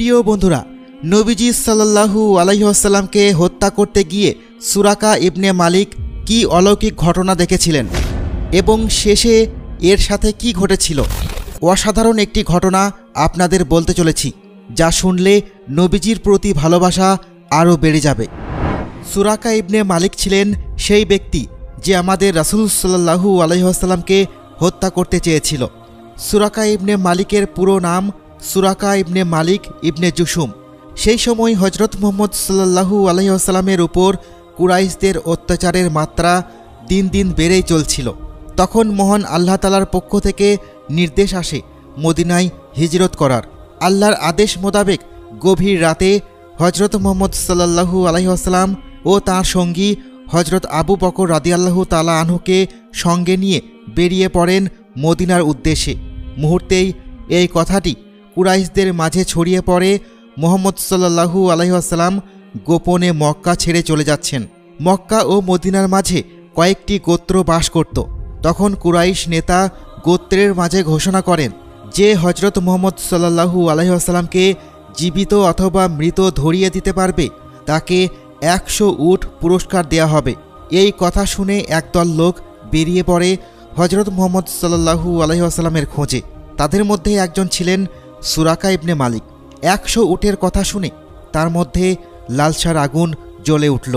প্রিয় বন্ধুরা, নবীজি সাল্লাল্লাহু আলাইহি ওয়াসাল্লামকে হত্যা করতে গিয়ে সুরাকা ইবনে মালিক কি অলৌকিক ঘটনা দেখেছিলেন এবং শেষে এর সাথে কি ঘটেছিল, অসাধারণ একটি ঘটনা আপনাদের বলতে চলেছি, যা শুনলে নবীজির প্রতি ভালোবাসা আরও বেড়ে যাবে। সুরাকা ইবনে মালিক ছিলেন সেই ব্যক্তি যে আমাদের রাসূল সাল্লাল্লাহু আলাইহি ওয়াসাল্লামকে হত্যা করতে চেয়েছিল। সুরাকা ইবনে মালিকের পুরো নাম সুরাকা ইবনে মালিক ইবনে জুশুম। সেই সময় হজরত মুহাম্মদ সাল্লাল্লাহু আলাইহি ওয়াসাল্লামের উপর কুরাইশদের অত্যাচারের মাত্রা দিন দিন বেড়েই চলছিল। তখন মহান আল্লাহ তাআলার পক্ষ থেকে নির্দেশ আসে মদিনায় হিজরত করার। আল্লাহর আদেশ মোতাবেক গভীর রাতে হজরত মুহাম্মদ সাল্লাল্লাহু আলাইহি ওয়াসাল্লাম ও তাঁর সঙ্গী হজরত আবু বকর রাদিয়াল্লাহু তাআলা আনহুকে সঙ্গে নিয়ে বেরিয়ে পড়েন মদিনার উদ্দেশ্যে। মুহূর্তেই এই কথাটি কুরাইশদের মাঝে ছড়িয়ে পড়ে মুহাম্মদ সাল্লাল্লাহু আলাইহি ওয়াসাল্লাম গোপনে মক্কা ছেড়ে চলে যাচ্ছেন। মক্কা ও মদিনার মাঝে কয়েকটি গোত্র বাস করত। তখন কুরাইশ নেতা গোত্রের মাঝে ঘোষণা করেন যে হজরত মুহাম্মদ সাল্লাল্লাহু আলাইহি ওয়াসাল্লামকে জীবিত অথবা মৃত ধরিয়ে দিতে পারবে তাকে 100 উট পুরস্কার দেয়া হবে। এই কথা শুনে একদল লোক বেরিয়ে পড়ে হজরত মুহাম্মদ সাল্লাল্লাহু আলাইহি ওয়াসাল্লামের খোঁজে। তাদের মধ্যে একজন ছিলেন সুরাকা ইবনে মালিক। 100 উটের কথা শুনে তার মধ্যে লালসার আগুন জ্বলে উঠল।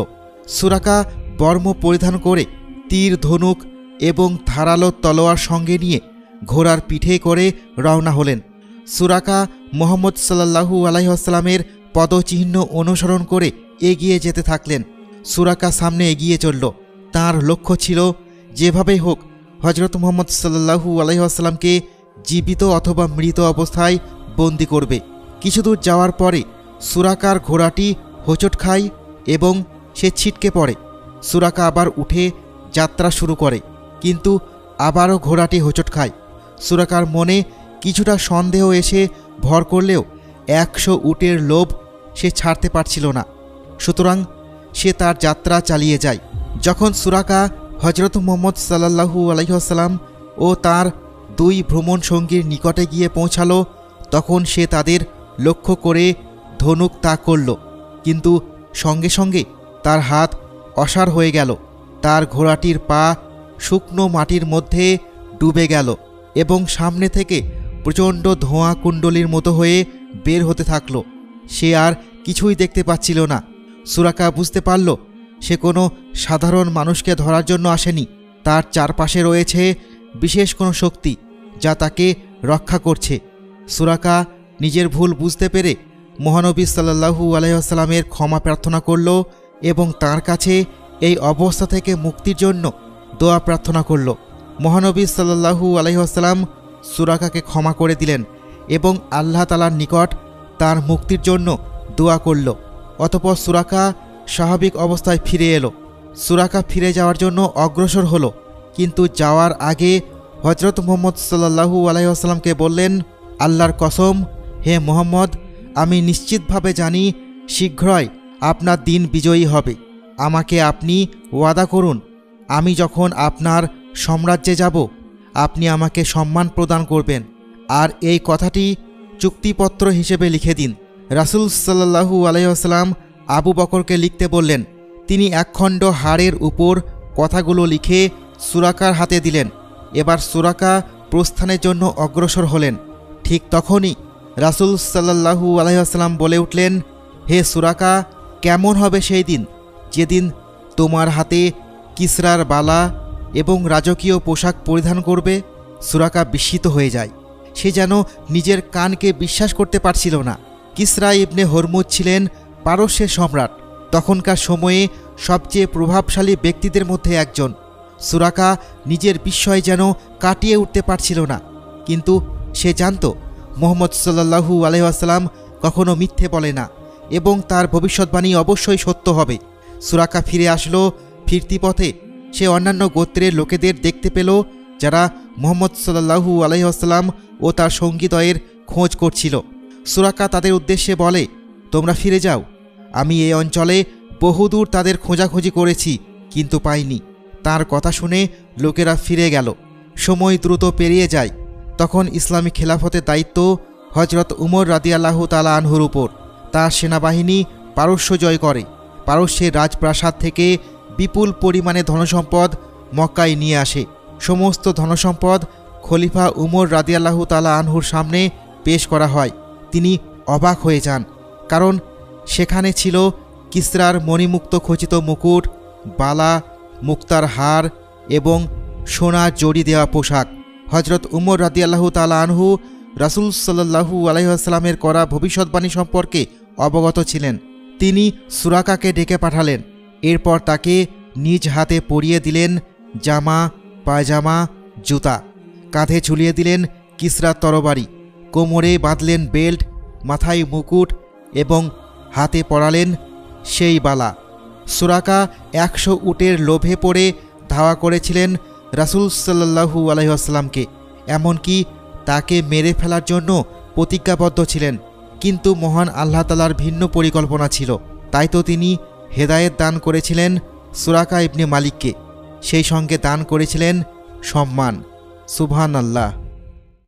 সুরাকা বর্ম পরিধান করে তীর, ধনুক এবং ধারালো তলোয়ার সঙ্গে নিয়ে ঘোড়ার পিঠে করে রওনা হলেন। সুরাকা মুহাম্মদ সাল্লাল্লাহু আলাইহি ওয়াসাল্লামের পদচিহ্ন অনুসরণ করে এগিয়ে যেতে থাকলেন। সুরাকা সামনে এগিয়ে চলল। তার লক্ষ্য ছিল যেভাবেই হোক হজরত মুহাম্মদ সাল্লাল্লাহু আলাইহি ওয়াসাল্লামকে জীবিত অথবা মৃত অবস্থায় বন্দি করবে। কিছু দূর যাওয়ার পরে সুরাকার ঘোড়াটি হোঁচট খায় এবং সে ছিটকে পড়ে। সুরাকা আবার উঠে যাত্রা শুরু করে, কিন্তু আবারও ঘোড়াটি হোঁচট খায়। সুরাকার মনে কিছুটা সন্দেহ এসে ভর করলেও 100 উটের লোভ সে ছাড়তে পারছিল না। সুতরাং সে তার যাত্রা চালিয়ে যায়। যখন সুরাকা হজরত মুহাম্মদ সাল্লাল্লাহু আলাইহি ওয়াসাল্লাম ও তার 2 ভ্রমণ সঙ্গীর নিকটে গিয়ে পৌঁছালো, তখন সে তাদের লক্ষ্য করে ধনুক তাক করল, কিন্তু সঙ্গে সঙ্গে তার হাত অসাড় হয়ে গেল। তার ঘোড়াটির পা শুকনো মাটির মধ্যে ডুবে গেল এবং সামনে থেকে প্রচণ্ড ধোঁয়া কুণ্ডলীর মতো হয়ে বের হতে থাকল। সে আর কিছুই দেখতে পাচ্ছিল না। সুরাকা বুঝতে পারল সে কোনো সাধারণ মানুষকে ধরার জন্য আসেনি। তার চারপাশে রয়েছে বিশেষ কোনো শক্তি যা তাকে রক্ষা করছে। সুরাকা নিজের ভুল বুঝতে পেরে মহানবী সাল্লাল্লাহু আলাইহি ওয়াসাল্লামের ক্ষমা প্রার্থনা করল এবং তার কাছে এই অবস্থা থেকে মুক্তির জন্য দোয়া প্রার্থনা করল। মহানবী সাল্লাল্লাহু আলাইহি ওয়াসাল্লাম সুরাকাকে ক্ষমা করে দিলেন এবং আল্লাহ তাআলার নিকট তার মুক্তির জন্য দোয়া করল। অতঃপর সুরাকা স্বাভাবিক অবস্থায় ফিরে এলো। সুরাকা ফিরে যাওয়ার জন্য অগ্রসর হলো, কিন্তু যাওয়ার আগে হজরত মুহাম্মদ সাল্লাল্লাহু আলাইহি ওয়াসাল্লামকে বললেন, আল্লাহর কসম, হে মুহাম্মদ, আমি নিশ্চিতভাবে জানি শীঘ্রই আপনার দিন বিজয়ী হবে। আমাকে আপনি ওয়াদা করুন, আমি যখন আপনার সাম্রাজ্যে যাব আপনি আমাকে সম্মান প্রদান করবেন, আর এই কথাটি চুক্তিপত্র হিসেবে লিখে দিন। রাসূল সাল্লাল্লাহু আলাইহি ওয়াসাল্লাম আবু বকরকে লিখতে বললেন। তিনি একখণ্ড হাড়ের উপর কথাগুলো লিখে সুরাকার হাতে দিলেন। এবার সুরাকা প্রস্থানের জন্য অগ্রসর হলেন। ঠিক তখনই রাসূল সাল্লাল্লাহু আলাইহি ওয়াসাল্লাম বলে উঠলেন, হে সুরাকা, কেমন হবে সেই দিন যেদিন তোমার হাতে কিসরার বালা এবং রাজকীয় পোশাক পরিধান করবে? সুরাকা বিস্মিত হয়ে যায়। সে যেন নিজের কানকে বিশ্বাস করতে পারছিল না। কিসরা ইবনে হরমুজ ছিলেন পারস্যের সম্রাট, তখনকার সময়ে সবচেয়ে প্রভাবশালী ব্যক্তিদের মধ্যে একজন। সুরাকা নিজের বিস্ময় যেন কাটিয়ে উঠতে পারছিল না, কিন্তু সে জানত মুহাম্মদ সাল্লাল্লাহু আলাইহি ওয়াসাল্লাম কখনো মিথ্যে বলে না এবং তার ভবিষ্যৎবাণী অবশ্যই সত্য হবে। সুরাকা ফিরে আসলো। ফিরতি পথে সে অন্যান্য গোত্রের লোকেদের দেখতে পেল যারা মুহাম্মদ সাল্লাল্লাহু আলাইহি ওয়াসাল্লাম ও তার সঙ্গীদ্বয়ের খোঁজ করছিল। সুরাকা তাদের উদ্দেশ্যে বলে, তোমরা ফিরে যাও, আমি এই অঞ্চলে বহুদূর তাদের খোঁজাখুঁজি করেছি কিন্তু পাইনি। তার কথা শুনে লোকেরা ফিরে গেল। সময় দ্রুত পেরিয়ে যায়। তখন ইসলামী খেলাফতের দায়িত্ব হজরত উমর রাদিয়াল্লাহু তাআলা আনহুর উপর। তার সেনাবাহিনী পারস্য জয় করে। পারস্যের রাজপ্রাসাদ থেকে বিপুল পরিমাণে ধনসম্পদ মক্কায় নিয়ে আসে। সমস্ত ধনসম্পদ খলিফা উমর রাদিয়াল্লাহু তাআলা আনহুর সামনে পেশ করা হয়। তিনি অবাক হয়ে যান, কারণ সেখানে ছিল কিসরার মণিমুক্ত খচিত মুকুট, বালা, মুক্তার হার এবং সোনা জড়ি দেওয়া পোশাক। হজরত উমর রাদিয়াল্লাহু তাআলা আনহু রাসূল সাল্লাল্লাহু আলাইহি ওয়াসাল্লামের করা ভবিষ্যৎবাণী সম্পর্কে অবগত ছিলেন। তিনি সুরাকাকে ডেকে পাঠালেন। এরপর তাকে নিজ হাতে পরিয়ে দিলেন জামা, পায়জামা, জুতা। কাঁধে ঝুলিয়ে দিলেন কিসরার তরবারি, কোমরে বাঁধলেন বেল্ট, মাথায় মুকুট এবং হাতে পরালেন সেই বালা। সুরাকা 100 উটের লোভে পড়ে ধাওয়া করেছিলেন রাসূল সাল্লাল্লাহু আলাইহি ওয়াসাল্লামকে, এমনকি তাকে মেরে ফেলার জন্য প্রতিজ্ঞাবদ্ধ ছিলেন। কিন্তু মহান আল্লাহ তাআলার ভিন্ন পরিকল্পনা ছিল। তাই তো তিনি হেদায়েত দান করেছিলেন সুরাকা ইবনে মালিককে, সেই সঙ্গে দান করেছিলেন সম্মান। সুবহানাল্লাহ।